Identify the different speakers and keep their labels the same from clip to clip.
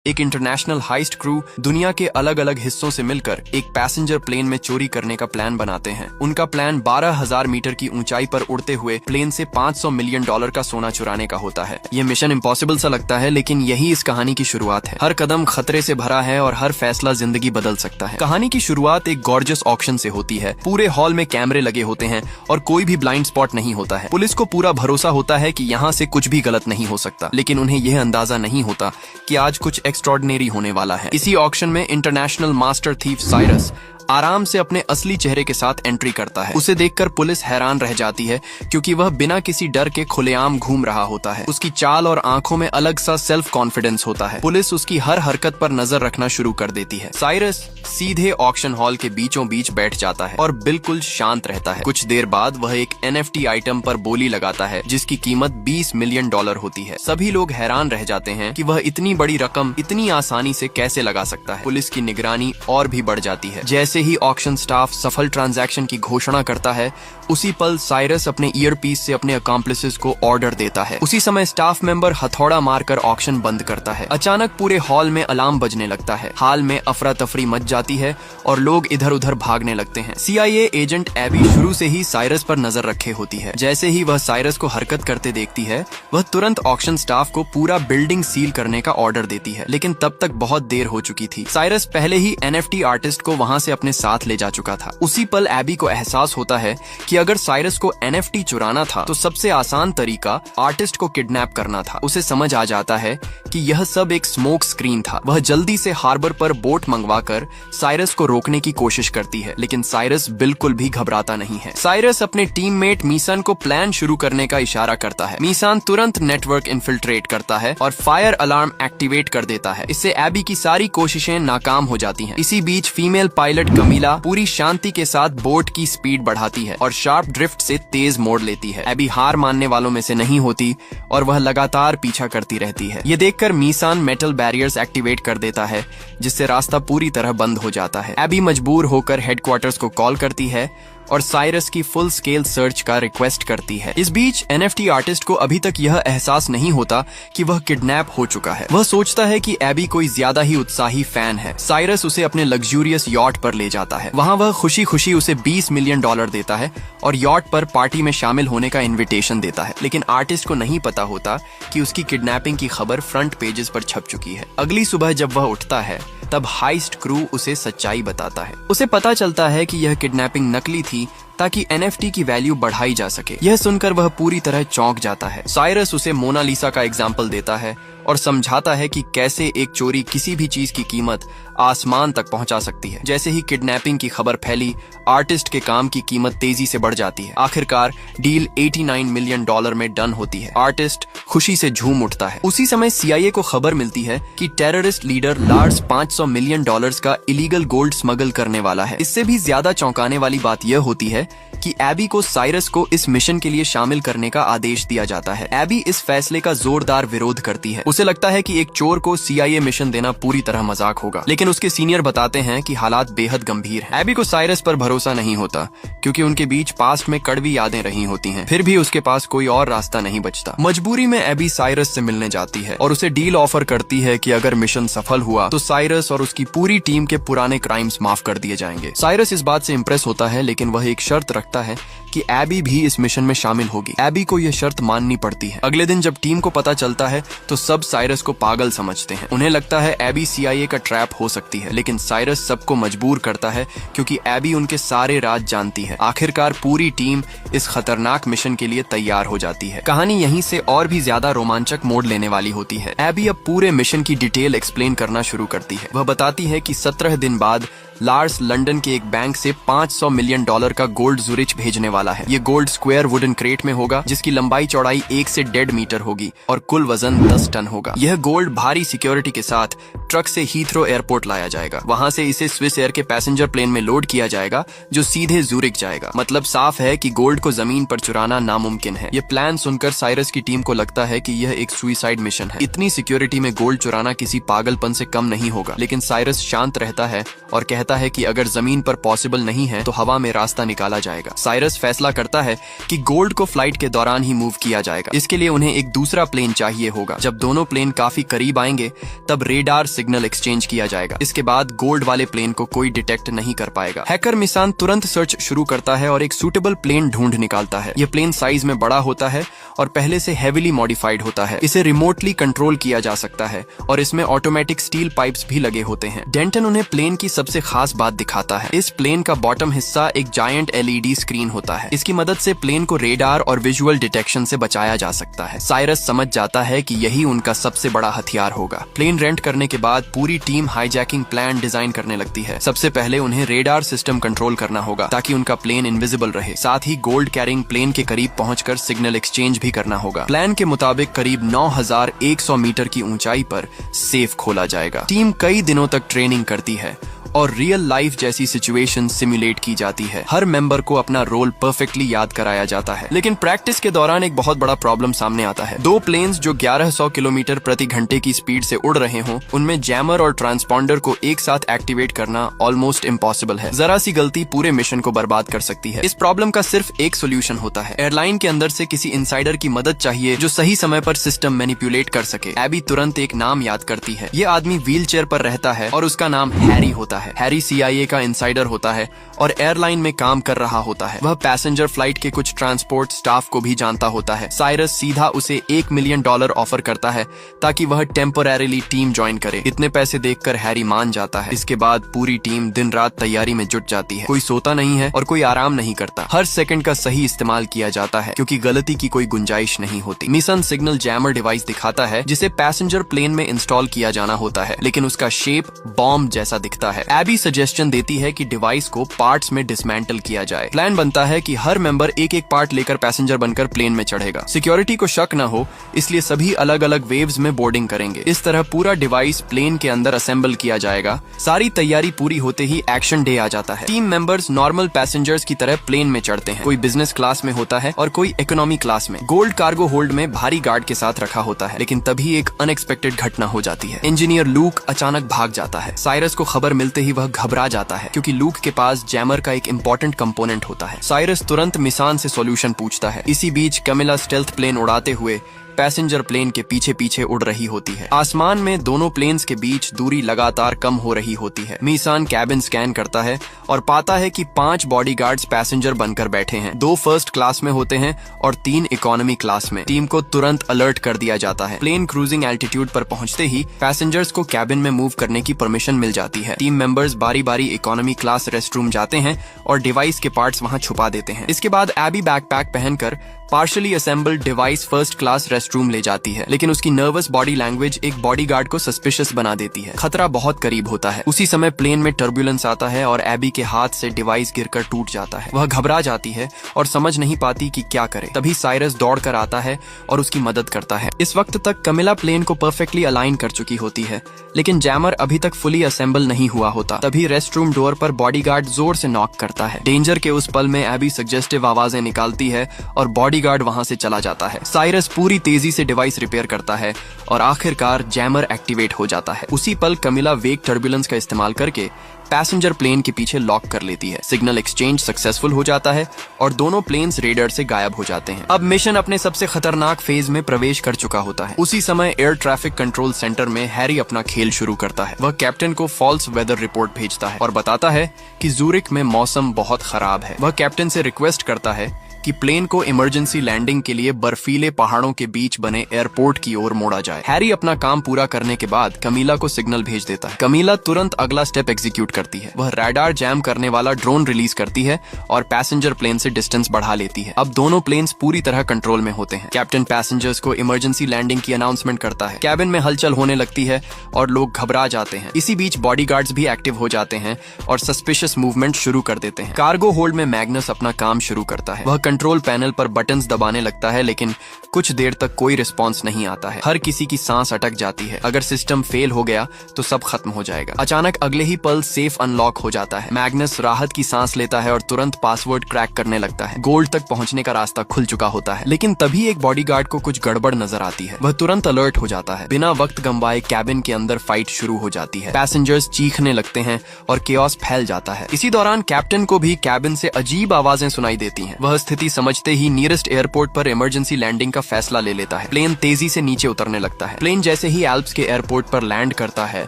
Speaker 1: एक international heist crew दुनिया के अलग अलग हिस्सों से मिलकर एक पैसेंजर प्लेन में चोरी करने का प्लान बनाते हैं। उनका प्लान 12,000 मीटर की ऊंचाई पर उड़ते हुए प्लेन से $500 मिलियन का सोना चुराने का होता है। ये मिशन इम्पॉसिबल सा लगता है, लेकिन यही इस कहानी की शुरुआत है। हर कदम खतरे से भरा है और हर फैसला जिंदगी बदल सकता है। कहानी की शुरुआत एक गॉर्जियस ऑक्शन से होती है। पूरे हॉल में कैमरे लगे होते हैं और कोई भी ब्लाइंड स्पॉट नहीं होता है। पुलिस को पूरा भरोसा होता है कि यहाँ से कुछ भी गलत नहीं हो सकता, लेकिन उन्हें यह अंदाजा नहीं होता कि आज कुछ एक्स्ट्रॉर्डिनरी होने वाला है। इसी ऑक्शन में इंटरनेशनल मास्टर थीफ साइरस आराम से अपने असली चेहरे के साथ एंट्री करता है। उसे देखकर पुलिस हैरान रह जाती है, क्योंकि वह बिना किसी डर के खुलेआम घूम रहा होता है। उसकी चाल और आंखों में अलग सा सेल्फ कॉन्फिडेंस होता है। पुलिस उसकी हर हरकत पर नजर रखना शुरू कर देती है। साइरस सीधे ऑक्शन हॉल के बीचों बीच बैठ जाता है और बिल्कुल शांत रहता है। कुछ देर बाद वह एक NFT आइटम पर बोली लगाता है, जिसकी कीमत $20 मिलियन होती है। सभी लोग हैरान रह जाते हैं कि वह इतनी बड़ी रकम इतनी आसानी से कैसे लगा सकता है। पुलिस की निगरानी और भी बढ़ जाती है। जैसे ही ऑक्शन स्टाफ सफल ट्रांजैक्शन की घोषणा करता है, उसी पल साइरस अपने ईयरपीस से अपने अकॉम्प्लिसेस को ऑर्डर देता है। उसी समय स्टाफ मेंबर हथौड़ा मारकर ऑक्शन बंद करता है। अचानक पूरे हॉल में अलार्म बजने लगता है। हाल में अफरा तफरी मच जाती है और लोग इधर उधर भागने लगते हैं। CIA एजेंट एबी शुरू से ही साइरस पर नजर रखे होती है। जैसे ही वह साइरस को हरकत करते देखती है, वह तुरंत ऑक्शन स्टाफ को पूरा बिल्डिंग सील करने का ऑर्डर देती है। लेकिन तब तक बहुत देर हो चुकी थी। साइरस पहले ही NFT आर्टिस्ट को वहां से अपने साथ ले जा चुका था। उसी पल एबी को एहसास होता है कि अगर साइरस को NFT चुराना था तो सबसे आसान तरीका आर्टिस्ट को किडनैप करना था। उसे समझ आ जाता है कि यह सब एक स्मोक स्क्रीन था। वह जल्दी से हार्बर पर बोट मंगवाकर साइरस को रोकने की कोशिश करती है, लेकिन साइरस बिल्कुल भी घबराता नहीं है। साइरस अपने टीममेट मीसान को प्लान शुरू करने का इशारा करता है। मीसान तुरंत नेटवर्क इन्फिल्ट्रेट करता है और फायर अलार्म एक्टिवेट कर देता है। इससे एबी की सारी कोशिशें नाकाम हो जाती हैं। इसी बीच फीमेल पायलट कमीला पूरी शांति के साथ बोट की स्पीड बढ़ाती है और शार्प ड्रिफ्ट से तेज मोड़ लेती है। एबी हार मानने वालों में से नहीं होती और वह लगातार पीछा करती रहती है। ये देखकर मीसान मेटल बैरियर्स एक्टिवेट कर देता है, जिससे रास्ता पूरी तरह बंद हो जाता है। एबी मजबूर होकर हेडक्वार्टर्स को कॉल करती है और साइरस की फुल स्केल सर्च का रिक्वेस्ट करती है। इस बीच NFT आर्टिस्ट को अभी तक यह एहसास नहीं होता कि वह किडनैप हो चुका है। वह सोचता है कि एबी कोई ज्यादा ही उत्साही फैन है। साइरस उसे अपने लग्जूरियस यॉट पर ले जाता है। वहाँ वह खुशी खुशी उसे $20 मिलियन देता है और यॉट पर पार्टी में शामिल होने का इन्विटेशन देता है। लेकिन आर्टिस्ट को नहीं पता होता कि उसकी किडनैपिंग की खबर फ्रंट पेजेस पर छप चुकी है। अगली सुबह जब वह उठता है, तब हाइस्ट क्रू उसे सच्चाई बताता है। उसे पता चलता है कि यह किडनैपिंग नकली थी ताकि NFT की वैल्यू बढ़ाई जा सके। यह सुनकर वह पूरी तरह चौंक जाता है। साइरस उसे मोनालिसा का एग्जाम्पल देता है और समझाता है कि कैसे एक चोरी किसी भी चीज की कीमत आसमान तक पहुंचा सकती है। जैसे ही किडनैपिंग की खबर फैली, आर्टिस्ट के काम की कीमत तेजी से बढ़ जाती है। आखिरकार डील $89 मिलियन में डन होती है। आर्टिस्ट खुशी से झूम उठता है। उसी समय CIA को खबर मिलती है कि टेररिस्ट लीडर लार्स $500 मिलियन का इलीगल गोल्ड स्मगल करने वाला है। इससे भी ज्यादा चौंकाने वाली बात यह होती है कि एबी को साइरस को इस मिशन के लिए शामिल करने का आदेश दिया जाता है। एबी इस फैसले का जोरदार विरोध करती है। उसे लगता है कि एक चोर को CIA मिशन देना पूरी तरह मजाक होगा, लेकिन उसके सीनियर बताते हैं कि हालात बेहद गंभीर हैं। एबी को साइरस पर भरोसा नहीं होता, क्योंकि उनके बीच पास्ट में कड़वी यादें रही होती हैं। फिर भी उसके पास कोई और रास्ता नहीं बचता। मजबूरी में एबी साइरस से मिलने जाती है और उसे डील ऑफर करती है कि अगर मिशन सफल हुआ तो साइरस और उसकी पूरी टीम के पुराने क्राइम्स माफ कर दिए जाएंगे। साइरस इस बात से इम्प्रेस होता है, लेकिन वह एक शर्त रखता है कि एबी भी इस मिशन में शामिल होगी। एबी को यह शर्त माननी पड़ती है। अगले दिन जब टीम को पता चलता है तो सब साइरस को पागल समझते हैं। उन्हें लगता है एबी CIA का ट्रैप हो सकती है, लेकिन साइरस सबको मजबूर करता है, क्योंकि एबी उनके सारे राज जानती है। आखिरकार पूरी टीम इस खतरनाक मिशन के लिए तैयार हो जाती है। कहानी यहीं से और भी ज्यादा रोमांचक मोड़ लेने वाली होती है। एबी अब पूरे मिशन की डिटेल एक्सप्लेन करना शुरू करती है। वह बताती है कि 17 दिन बाद लार्स लंदन के एक बैंक से $500 मिलियन का गोल्ड जुरिच भेजने वाला है। ये गोल्ड स्क्वायर वुडन क्रेट में होगा, जिसकी लंबाई चौड़ाई 1 से 1.5 मीटर होगी और कुल वजन 10 टन होगा। यह गोल्ड भारी सिक्योरिटी के साथ ट्रक से हीथ्रो एयरपोर्ट लाया जाएगा। वहां से इसे स्विस एयर के पैसेंजर प्लेन में लोड किया जाएगा, जो सीधे ज़ूरिक जाएगा। मतलब साफ है कि गोल्ड को जमीन पर चुराना नामुमकिन है। ये प्लान सुनकर साइरस की टीम को लगता है कि यह एक सुइसाइड मिशन है। इतनी सिक्योरिटी में गोल्ड चुराना किसी पागलपन से कम नहीं होगा। लेकिन साइरस शांत रहता है और कहता है कि अगर जमीन पर पॉसिबल नहीं है तो हवा में रास्ता निकाला जाएगा। साइरस फैसला करता है कि गोल्ड को फ्लाइट के दौरान ही मूव किया जाएगा। इसके लिए उन्हें एक दूसरा प्लेन चाहिए होगा। जब दोनों प्लेन काफी करीब आएंगे, तब रेडार सिग्नल एक्सचेंज किया जाएगा। इसके बाद गोल्ड वाले प्लेन को कोई डिटेक्ट नहीं कर पाएगा। हैकर मिसान तुरंत सर्च शुरू करता है और एक सूटेबल प्लेन ढूंढ निकालता है। यह प्लेन साइज में बड़ा होता है और पहले से हेवीली मॉडिफाइड होता है। इसे रिमोटली कंट्रोल किया जा सकता है और इसमें ऑटोमेटिक स्टील पाइप्स भी लगे होते हैं। डेंटन उन्हें प्लेन की सबसे खास बात दिखाता है। इस प्लेन का बॉटम हिस्सा एक जायंट LED स्क्रीन होता है। इसकी मदद से प्लेन को रेडार और विजुअल डिटेक्शन से बचाया जा सकता है। साइरस समझ जाता है कि यही उनका सबसे बड़ा हथियार होगा। प्लेन रेंट करने के बाद पूरी टीम हाईजैकिंग प्लान डिजाइन करने लगती है। सबसे पहले उन्हें रेडार सिस्टम कंट्रोल करना होगा ताकि उनका प्लेन इनविजिबल रहे। साथ ही गोल्ड कैरिंग प्लेन के करीब पहुंचकर सिग्नल एक्सचेंज भी करना होगा। प्लान के मुताबिक करीब 9100 मीटर की ऊंचाई पर सेफ खोला जाएगा। टीम कई दिनों तक ट्रेनिंग करती है और रियल लाइफ जैसी सिचुएशन सिमुलेट की जाती है। हर मेंबर को अपना रोल परफेक्टली याद कराया जाता है। लेकिन प्रैक्टिस के दौरान एक बहुत बड़ा प्रॉब्लम सामने आता है। दो प्लेन्स जो 1100 किलोमीटर प्रति घंटे की स्पीड से उड़ रहे हों, उनमें जैमर और ट्रांसपॉन्डर को एक साथ एक्टिवेट करना ऑलमोस्ट इम्पॉसिबल है। जरा सी गलती पूरे मिशन को बर्बाद कर सकती है। इस प्रॉब्लम का सिर्फ एक सोल्यूशन होता है। एयरलाइन के अंदर से किसी इंसाइडर की मदद चाहिए जो सही समय पर सिस्टम मैनिपुलेट कर सके। एबी तुरंत एक नाम याद करती है। ये आदमी व्हील चेयर पर रहता है और उसका नाम हैरी होता है। हैरी CIA का इंसाइडर होता है और एयरलाइन में काम कर रहा होता है। वह पैसेंजर फ्लाइट के कुछ ट्रांसपोर्ट स्टाफ को भी जानता होता है। साइरस सीधा उसे $1 मिलियन ऑफर करता है ताकि वह टेम्पोरेरीली टीम ज्वाइन करे। इतने पैसे देखकर हैरी मान जाता है। इसके बाद पूरी टीम दिन रात तैयारी में जुट जाती है। कोई सोता नहीं है और कोई आराम नहीं करता। हर सेकंड का सही इस्तेमाल किया जाता है क्योंकि गलती की कोई गुंजाइश नहीं होती। मिशन सिग्नल जैमर डिवाइस दिखाता है जिसे पैसेंजर प्लेन में इंस्टॉल किया जाना होता है, लेकिन उसका शेप बॉम्ब जैसा दिखता है। एबी सजेशन देती है कि डिवाइस को पार्ट्स में डिसमेंटल किया जाए। प्लान बनता है कि हर मेंबर एक एक पार्ट लेकर पैसेंजर बनकर प्लेन में चढ़ेगा। सिक्योरिटी को शक न हो इसलिए सभी अलग अलग वेव्स में बोर्डिंग करेंगे। इस तरह पूरा डिवाइस प्लेन के अंदर असेंबल किया जाएगा। सारी तैयारी पूरी होते ही एक्शन डे आ जाता है। टीम मेंबर्स नॉर्मल पैसेंजर्स की तरह प्लेन में चढ़ते हैं। कोई बिजनेस क्लास में होता है और कोई इकोनॉमी क्लास में। गोल्ड कार्गो होल्ड में भारी गार्ड के साथ रखा होता है, लेकिन तभी एक अनएक्सपेक्टेड घटना हो जाती है। इंजीनियर लूक अचानक भाग जाता है। साइरस को खबर मिलते ही वह घबरा जाता है क्योंकि लूक के पास जैमर का एक इंपॉर्टेंट कंपोनेंट होता है। साइरस तुरंत मिसान से सॉल्यूशन पूछता है। इसी बीच कमिला स्टेल्थ प्लेन उड़ाते हुए पैसेंजर प्लेन के पीछे पीछे उड़ रही होती है। आसमान में दोनों प्लेन्स के बीच दूरी लगातार कम हो रही होती है। मिसान कैबिन स्कैन करता है और पाता है कि 5 बॉडीगार्ड्स पैसेंजर बनकर बैठे हैं। 2 फर्स्ट क्लास में होते हैं और 3 इकोनॉमी क्लास में। टीम को तुरंत अलर्ट कर दिया जाता है। प्लेन क्रूजिंग एल्टीट्यूड पर पहुंचते ही पैसेंजर्स को कैबिन में मूव करने की परमिशन मिल जाती है। टीम मेंबर्स बारी बारी इकोनॉमी क्लास रेस्टरूम जाते हैं और डिवाइस के पार्ट्स वहां छुपा देते हैं। इसके बाद एबी बैकपैक पहनकर partially assembled device first class restroom ले जाती है, लेकिन उसकी नर्वस बॉडी लैंग्वेज एक बॉडीगार्ड को सस्पिशियस बना देती है। खतरा बहुत करीब होता है। उसी समय प्लेन में टर्बुलेंस आता है और एबी के हाथ से डिवाइस गिरकर टूट जाता है। वह घबरा जाती है और समझ नहीं पाती कि क्या करे। तभी साइरस दौड़कर आता है और उसकी मदद करता है। इस वक्त तक कमिला प्लेन को परफेक्टली अलाइन कर चुकी होती है, लेकिन जैमर अभी तक फुली असेंबल नहीं हुआ होता। तभी रेस्टरूम डोर पर बॉडीगार्ड जोर से नॉक करता है। डेंजर के उस पल में एबी सजेस्टिव आवाजें निकालती है और बॉडीगार्ड वहां से चला जाता है। साइरस पूरी तेजी से डिवाइस रिपेयर करता है और आखिरकार जैमर एक्टिवेट हो जाता है। उसी पल कमिला वेग टर्बुलेंस का इस्तेमाल करके पैसेंजर प्लेन के पीछे लॉक कर लेती है। सिग्नल एक्सचेंज सक्सेसफुल हो जाता है और दोनों प्लेन्स रेडर से गायब हो जाते हैं। अब मिशन अपने सबसे खतरनाक फेज में प्रवेश कर चुका होता है। उसी समय एयर ट्रैफिक कंट्रोल सेंटर में हैरी अपना खेल शुरू करता है। वह कैप्टन को फॉल्स वेदर रिपोर्ट भेजता है और बताता है कि ज़ूरिक में मौसम बहुत खराब है। वह कैप्टन से रिक्वेस्ट करता है कि प्लेन को इमरजेंसी लैंडिंग के लिए बर्फीले पहाड़ों के बीच बने एयरपोर्ट की ओर मोड़ा जाए। हैरी अपना काम पूरा करने के बाद कमीला को सिग्नल भेज देता है। कमीला तुरंत अगला स्टेप एग्जीक्यूट करती है। वह रडार जैम करने वाला ड्रोन रिलीज करती है और पैसेंजर प्लेन से डिस्टेंस बढ़ा लेती है। अब दोनों प्लेन्स पूरी तरह कंट्रोल में होते हैं। कैप्टन पैसेंजर्स को इमरजेंसी लैंडिंग की अनाउंसमेंट करता है। कैबिन में हलचल होने लगती है और लोग घबरा जाते हैं। इसी बीच बॉडीगार्ड्स भी एक्टिव हो जाते हैं और सस्पिशियस मूवमेंट शुरू कर देते हैं। कार्गो होल्ड में मैग्नस अपना काम शुरू करता है। वह कंट्रोल पैनल पर बटन्स दबाने लगता है, लेकिन कुछ देर तक कोई रिस्पॉन्स नहीं आता है। हर किसी की सांस अटक जाती है। अगर सिस्टम फेल हो गया तो सब खत्म हो जाएगा। अचानक अगले ही पल सेफ अनलॉक हो जाता है। मैग्नस राहत की सांस लेता है और तुरंत पासवर्ड क्रैक करने लगता है। गोल्ड तक पहुंचने का रास्ता खुल चुका होता है, लेकिन तभी एक बॉडीगार्ड को कुछ गड़बड़ नजर आती है। वह तुरंत अलर्ट हो जाता है। बिना वक्त गंवाए कैबिन के अंदर फाइट शुरू हो जाती है। पैसेंजर्स चीखने लगते हैं और केओस फैल जाता है। इसी दौरान कैप्टन को भी कैबिन से अजीब आवाजें सुनाई देती हैं। वह स्थिति स्थिति समझते ही नियरेस्ट एयरपोर्ट पर इमरजेंसी लैंडिंग का फैसला ले लेता है। प्लेन तेजी से नीचे उतरने लगता है। प्लेन जैसे ही एल्प्स के एयरपोर्ट पर लैंड करता है,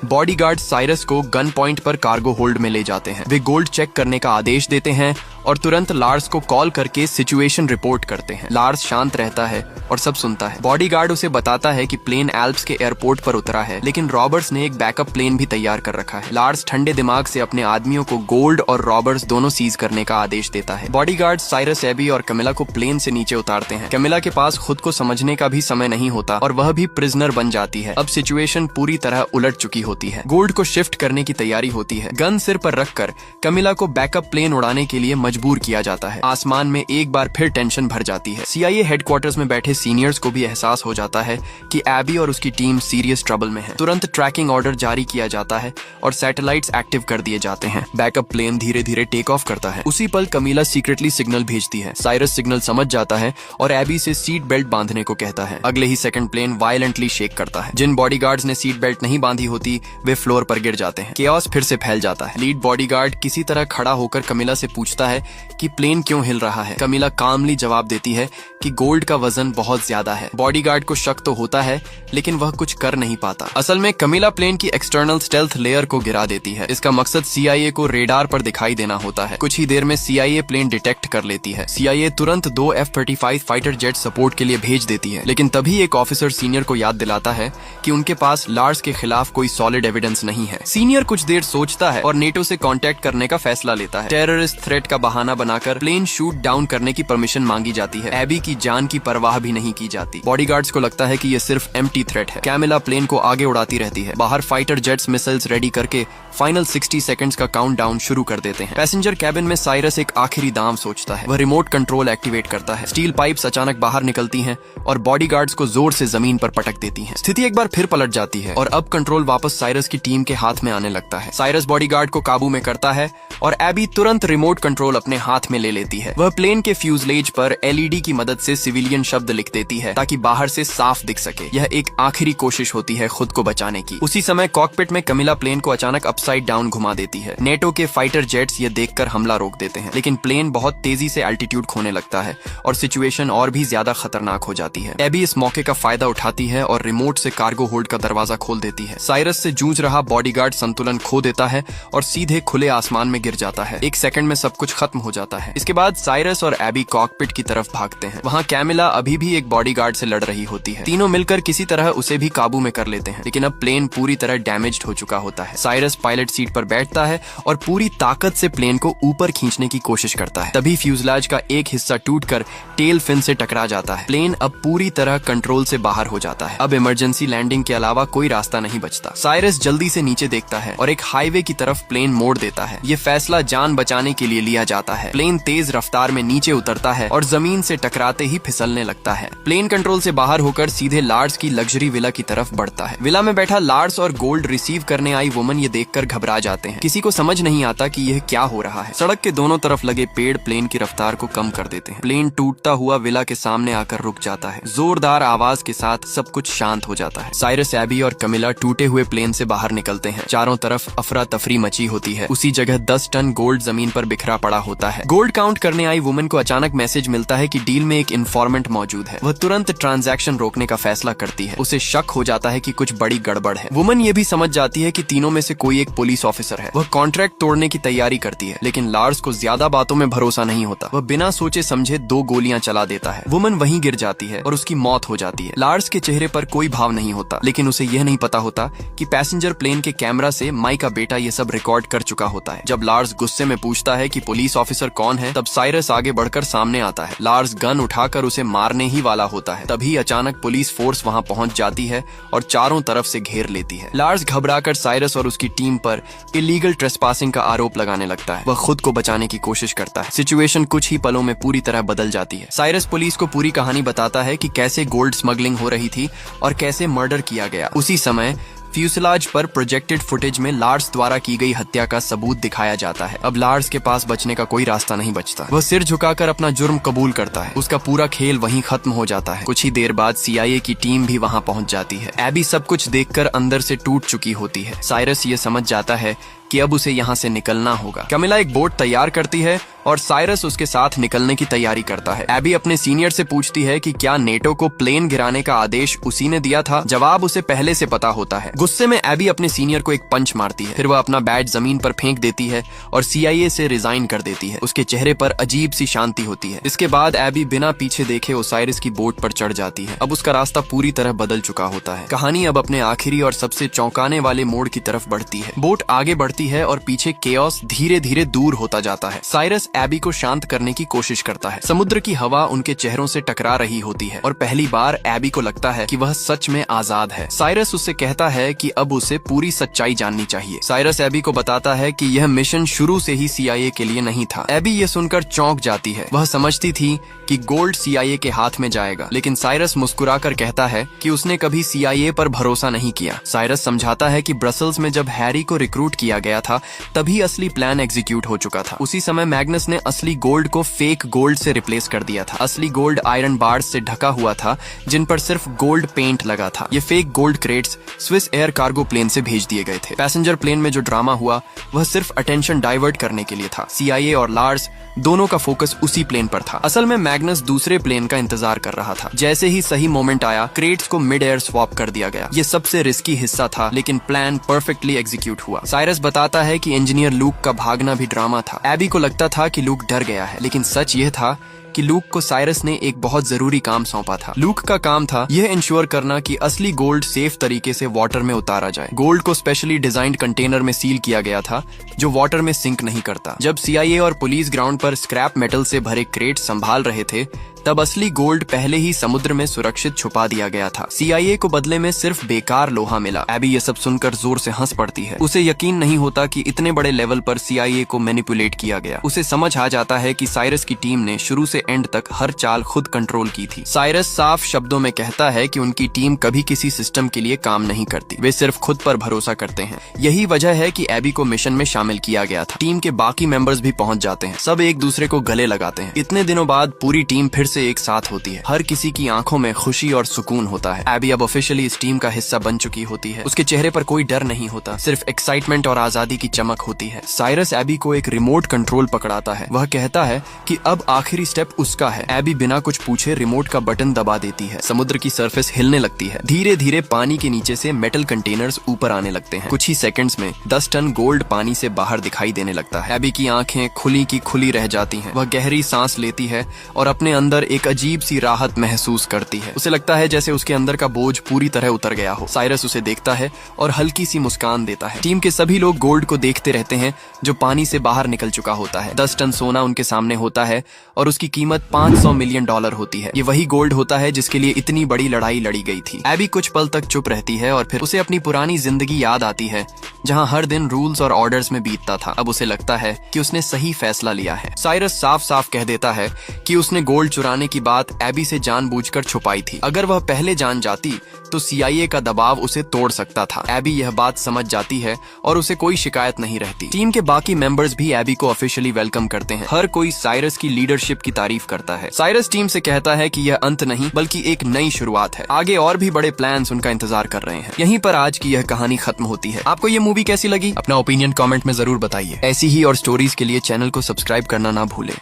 Speaker 1: बॉडीगार्ड साइरस को गन पॉइंट पर कार्गो होल्ड में ले जाते हैं। वे गोल्ड चेक करने का आदेश देते हैं और तुरंत लार्स को कॉल करके सिचुएशन रिपोर्ट करते हैं। लार्स शांत रहता है और सब सुनता है। बॉडीगार्ड उसे बताता है कि प्लेन एल्प्स के एयरपोर्ट पर उतरा है, लेकिन रॉबर्ट्स ने एक बैकअप प्लेन भी तैयार कर रखा है। लार्स ठंडे दिमाग से अपने आदमियों को गोल्ड और रॉबर्ट्स दोनों सीज करने का आदेश देता है। बॉडीगार्ड साइरस, एबी और कमिला को प्लेन से नीचे उतारते हैं। कमिला के पास खुद को समझने का भी समय नहीं होता और वह भी प्रिजनर बन जाती है। अब सिचुएशन पूरी तरह उलट चुकी होती है। गोल्ड को शिफ्ट करने की तैयारी होती है। गन सिर पर रखकर कमिला को बैकअप प्लेन उड़ाने के लिए मजबूर किया जाता है। आसमान में एक बार फिर टेंशन भर जाती है। CIA हेडक्वार्टर्स में बैठे सीनियर्स को भी एहसास हो जाता है कि एबी और उसकी टीम सीरियस ट्रबल में है। तुरंत ट्रैकिंग ऑर्डर जारी किया जाता है और सैटेलाइट्स एक्टिव कर दिए जाते हैं। बैकअप प्लेन धीरे धीरे टेक ऑफ करता है। उसी पल कमिला सीक्रेटली सिग्नल भेजती है। साइरस सिग्नल समझ जाता है और एबी से सीट बेल्ट बांधने को कहता है। अगले ही सेकंड प्लेन वायलेंटली शेक करता है। जिन बॉडीगार्ड्स ने सीट बेल्ट नहीं बांधी होती वे फ्लोर पर गिर जाते हैं। केओस फिर से फैल जाता है। लीड बॉडीगार्ड किसी तरह खड़ा होकर कमिला से पूछता है कि प्लेन क्यों हिल रहा है। कमिला कामली जवाब देती है कि गोल्ड का वजन बहुत ज्यादा है। बॉडीगार्ड को शक तो होता है, लेकिन वह कुछ कर नहीं पाता। असल में कमिला प्लेन की एक्सटर्नल स्टेल्थ लेयर को गिरा देती है। इसका मकसद CIA को रेडार पर दिखाई देना होता है। कुछ ही देर में CIA प्लेन डिटेक्ट कर लेती है। CIA तुरंत 2 F-35 फाइटर जेट सपोर्ट के लिए भेज देती है, लेकिन तभी एक ऑफिसर सीनियर को याद दिलाता है कि उनके पास लार्स के खिलाफ कोई सॉलिड एविडेंस नहीं है। सीनियर कुछ देर सोचता है और नेटो से कांटेक्ट करने का फैसला लेता है। टेररिस्ट थ्रेट का बहाना बनाकर प्लेन शूट डाउन करने की परमिशन मांगी जाती है। एबी की जान की परवाह भी नहीं की जाती। बॉडीगार्ड्स को लगता है कि ये सिर्फ एम्प्टी थ्रेट है। कैमिला प्लेन को आगे उड़ाती रहती है। बाहर फाइटर जेट्स मिसाइल्स रेडी करके फाइनल 60 सेकंड्स का काउंटडाउन शुरू कर देते हैं। पैसेंजर कैबिन में साइरस एक आखिरी दांव सोचता है। वह रिमोट कंट्रोल एक्टिवेट करता है। स्टील पाइप्स अचानक बाहर निकलती हैं और बॉडीगार्ड्स को जोर से जमीन पर पटक देती हैं। स्थिति एक बार फिर पलट जाती है और अब कंट्रोल वापस साइरस की टीम के हाथ में आने लगता है। साइरस बॉडीगार्ड को काबू में करता है और एबी तुरंत रिमोट कंट्रोल अपने हाथ में ले लेती है। वह प्लेन के फ्यूजलेज पर LED की मदद से सिविलियन शब्द लिख देती है ताकि बाहर से साफ दिख सके। यह एक आखिरी कोशिश होती है खुद को बचाने की। उसी समय कॉकपिट में कमिला प्लेन को अचानक अपसाइड डाउन घुमा देती है। नेटो के फाइटर जेट्स ये देखकर हमला रोक देते हैं, लेकिन प्लेन बहुत तेजी से एल्टीट्यूड खोने लगता है और सिचुएशन और भी ज्यादा खतरनाक हो जाती है। एबी इस मौके का फायदा उठाती है और रिमोट से कार्गो होल्ड का दरवाजा खोल देती है। साइरस से जूझ रहा बॉडीगार्ड संतुलन खो देता है और सीधे खुले आसमान में गिर जाता है। एक सेकंड में सब कुछ खत्म हो जाता है। इसके बाद साइरस और एबी कॉकपिट की तरफ भागते हैं। वहाँ कैमिला अभी भी एक बॉडीगार्ड से लड़ रही होती है। तीनों मिलकर किसी तरह उसे भी काबू में कर लेते हैं, लेकिन अब प्लेन पूरी तरह डैमेज्ड हो चुका होता है। साइरस पायलट सीट पर बैठता है और पूरी ताकत से प्लेन को ऊपर खींचने की कोशिश करता है। तभी फ्यूजलाज का एक हिस्सा टूटकर टेल फिन से टकरा जाता है। प्लेन अब पूरी तरह कंट्रोल से बाहर हो जाता है। अब इमरजेंसी लैंडिंग के अलावा कोई रास्ता नहीं बचता। साइरस जल्दी से नीचे देखता है और एक हाईवे की तरफ प्लेन मोड़ देता है। ये फैसला जान बचाने के लिए लिया जाता है। प्लेन तेज रफ्तार में नीचे उतरता है और जमीन से टकराते ही फिसलने लगता है। प्लेन कंट्रोल से बाहर होकर सीधे लार्स की लग्जरी विला की तरफ बढ़ता है। विला में बैठा लार्स और गोल्ड रिसीव करने आई वुमन ये देखकर घबरा जाते हैं। किसी को समझ नहीं आता कि यह क्या हो रहा है। सड़क के दोनों तरफ लगे पेड़ प्लेन की रफ्तार को कम कर देते हैं। प्लेन टूटता हुआ विला के सामने आकर रुक जाता है। जोरदार आवाज के साथ सब कुछ शांत हो जाता है। साइरस, एबी और कमिला टूटे हुए प्लेन से बाहर निकलते हैं। चारों तरफ अफरा तफरी मची होती है। उसी जगह 10 टन गोल्ड जमीन पर बिखरा पड़ा होता है। गोल्ड काउंट करने आई वुमन को अचानक मैसेज मिलता है कि डील में एक इन्फॉर्मेंट मौजूद है। वह तुरंत ट्रांजैक्शन रोकने का फैसला करती है। उसे शक हो जाता है कि कुछ बड़ी गड़बड़ है। वुमन ये भी समझ जाती है कि तीनों में से कोई एक पुलिस ऑफिसर है। वह कॉन्ट्रैक्ट तोड़ने की तैयारी करती है, लेकिन लार्स को ज्यादा बातों में भरोसा नहीं होता। वह बिना सोचे समझे 2 गोलियां चला देता है। वुमन वहीं गिर जाती है और उसकी मौत हो जाती है। लार्स के चेहरे पर कोई भाव नहीं होता, लेकिन उसे यह नहीं पता होता कि पैसेंजर प्लेन के कैमरा से माई का बेटा ये सब रिकॉर्ड कर चुका होता है। जब लार्स गुस्से में पूछता है कि पुलिस ऑफिसर कौन है, तब साइरस आगे बढ़कर सामने आता है। लार्स गन उठाकर उसे मारने ही वाला होता है। तभी अचानक पुलिस फोर्स वहां पहुंच जाती है और चारों तरफ से घेर लेती है। लार्स घबराकर साइरस और उसकी टीम पर इलीगल ट्रेसपासिंग का आरोप लगाने लगता है। वह खुद को बचाने की कोशिश करता है। सिचुएशन कुछ ही पलों में पूरी तरह बदल जाती है। साइरस पुलिस को पूरी कहानी बताता है कि कैसे गोल्ड स्मगलिंग हो रही थी और कैसे मर्डर किया गया। उसी समय फ्यूसलाज पर प्रोजेक्टेड फुटेज में लार्स द्वारा की गई हत्या का सबूत दिखाया जाता है। अब लार्स के पास बचने का कोई रास्ता नहीं बचता। वह सिर झुकाकर अपना जुर्म कबूल करता है। उसका पूरा खेल वहीं खत्म हो जाता है। कुछ ही देर बाद CIA की टीम भी वहां पहुंच जाती है। एबी सब कुछ देखकर अंदर से टूट चुकी होती है। साइरस ये समझ जाता है कि अब उसे यहाँ से निकलना होगा। कमिला एक बोट तैयार करती है और साइरस उसके साथ निकलने की तैयारी करता है। एबी अपने सीनियर से पूछती है कि क्या नेटो को प्लेन गिराने का आदेश उसी ने दिया था। जवाब उसे पहले से पता होता है। गुस्से में एबी अपने सीनियर को एक पंच मारती है। फिर वह अपना बैट जमीन पर फेंक देती है और CIA से रिजाइन कर देती है। उसके चेहरे पर अजीब सी शांति होती है। इसके बाद एबी बिना पीछे देखे ओसाइरिस की बोट पर चढ़ जाती है। अब उसका रास्ता पूरी तरह बदल चुका होता है। कहानी अब अपने आखिरी और सबसे चौंकाने वाले मोड़ की तरफ बढ़ती है। बोट आगे बढ़ती है और पीछे केओस धीरे धीरे दूर होता जाता है। साइरस एबी को शांत करने की कोशिश करता है। समुद्र की हवा उनके चेहरों से टकरा रही होती है और पहली बार एबी को लगता है कि वह सच में आजाद है। साइरस उससे कहता है कि अब उसे पूरी सच्चाई जाननी चाहिए। साइरस एबी को बताता है कि यह मिशन शुरू से ही CIA के लिए नहीं था। एबी ये सुनकर चौंक जाती है। वह समझती थी कि गोल्ड CIA के हाथ में जाएगा, लेकिन साइरस मुस्कुराकर कहता है कि उसने कभी CIA पर भरोसा नहीं किया। साइरस समझाता है कि ब्रसल्स में जब हैरी को रिक्रूट किया गया था तभी असली प्लान एग्जीक्यूट हो चुका था। उसी समय मैग्नस ने असली गोल्ड को फेक गोल्ड से रिप्लेस कर दिया था। असली गोल्ड आयरन बार्स से ढका हुआ था जिन पर सिर्फ गोल्ड पेंट लगा था। ये fake gold crates Swiss air cargo plane से भेज दिए गए थे। पैसेंजर प्लेन में जो ड्रामा हुआ वह सिर्फ अटेंशन डाइवर्ट करने के लिए था। CIA और लार्स दोनों का फोकस उसी प्लेन पर था। असल में मैग्नस दूसरे प्लेन का इंतजार कर रहा था। जैसे ही सही मोमेंट आया क्रेट्स को मिड एयर स्वैप कर दिया गया। ये सबसे रिस्की हिस्सा था, लेकिन प्लान परफेक्टली एग्जीक्यूट हुआ। साइरस बताता है कि इंजीनियर लूक का भागना भी ड्रामा था। एबी को लगता था कि लूक डर गया है, लेकिन सच यह था कि लूक को साइरस ने एक बहुत जरूरी काम सौंपा था। लूक का काम था यह इंश्योर करना कि असली गोल्ड सेफ तरीके से वाटर में उतारा जाए। गोल्ड को स्पेशली डिजाइंड कंटेनर में सील किया गया था जो वाटर में सिंक नहीं करता। जब CIA और पुलिस ग्राउंड पर स्क्रैप मेटल से भरे क्रेट संभाल रहे थे तब असली गोल्ड पहले ही समुद्र में सुरक्षित छुपा दिया गया था। CIA को बदले में सिर्फ बेकार लोहा मिला। एबी ये सब सुनकर जोर से हंस पड़ती है। उसे यकीन नहीं होता कि इतने बड़े लेवल पर CIA को मैनिपुलेट किया गया। उसे समझ आ जाता है कि साइरस की टीम ने शुरू से एंड तक हर चाल खुद कंट्रोल की थी। साइरस साफ शब्दों में कहता है कि उनकी टीम कभी किसी सिस्टम के लिए काम नहीं करती, वे सिर्फ खुद पर भरोसा करते हैं। यही वजह है कि एबी को मिशन में शामिल किया गया था। टीम के बाकी मेंबर्स भी पहुंच जाते हैं। सब एक दूसरे को गले लगाते हैं। इतने दिनों बाद पूरी टीम फिर से एक साथ होती है। हर किसी की आंखों में खुशी और सुकून होता है। एबी अब ऑफिशियली इस टीम का हिस्सा बन चुकी होती है। उसके चेहरे पर कोई डर नहीं होता, सिर्फ एक्साइटमेंट और आजादी की चमक होती है। साइरस एबी को एक रिमोट कंट्रोल पकड़ाता है। वह कहता है कि अब आखिरी स्टेप उसका है। एबी बिना कुछ पूछे रिमोट का बटन दबा देती है। समुद्र की सरफेस हिलने लगती है। धीरे धीरे पानी के नीचे से मेटल कंटेनर्स ऊपर आने लगते हैं। कुछ ही सेकंड्स में 10 टन गोल्ड पानी से बाहर दिखाई देने लगता है। एबी की आंखें खुली की खुली रह जाती हैं। वह गहरी सांस लेती है और अपने अंदर एक अजीब सी राहत महसूस करती है। उसे लगता है जैसे उसके अंदर का बोझ पूरी तरह उतर गया हो। साइरस उसे देखता है और हल्की सी मुस्कान देता है। टीम के सभी लोग गोल्ड को देखते रहते हैं जो पानी से बाहर निकल चुका होता है। 10 टन सोना उनके सामने होता है और उसकी कीमत $500 मिलियन होती है। ये वही गोल्ड होता है जिसके लिए इतनी बड़ी लड़ाई लड़ी गई थी। एबी कुछ पल तक चुप रहती है और फिर उसे अपनी पुरानी जिंदगी याद आती है जहां हर दिन रूल्स और ऑर्डर्स में बीतता था। अब उसे लगता है कि उसने सही फैसला लिया है। साइरस साफ साफ कह देता है कि उसने गोल्ड चुराने की बात एबी से जानबूझकर छुपाई थी। अगर वह पहले जान जाती तो CIA का दबाव उसे तोड़ सकता था। एबी यह बात समझ जाती है और उसे कोई शिकायत नहीं रहती। टीम के बाकी मेंबर्स भी एबी को ऑफिशियली वेलकम करते हैं। हर कोई साइरस की लीडरशिप की तारीफ करता है। साइरस टीम से कहता है कि यह अंत नहीं बल्कि एक नई शुरुआत है। आगे और भी बड़े प्लान्स उनका इंतजार कर रहे हैं। यहीं पर आज की यह कहानी खत्म होती है। आपको ये मूवी कैसी लगी? अपना ओपिनियन कमेंट में जरूर बताइए। ऐसी ही और स्टोरीज के लिए चैनल को सब्सक्राइब करना ना भूलें।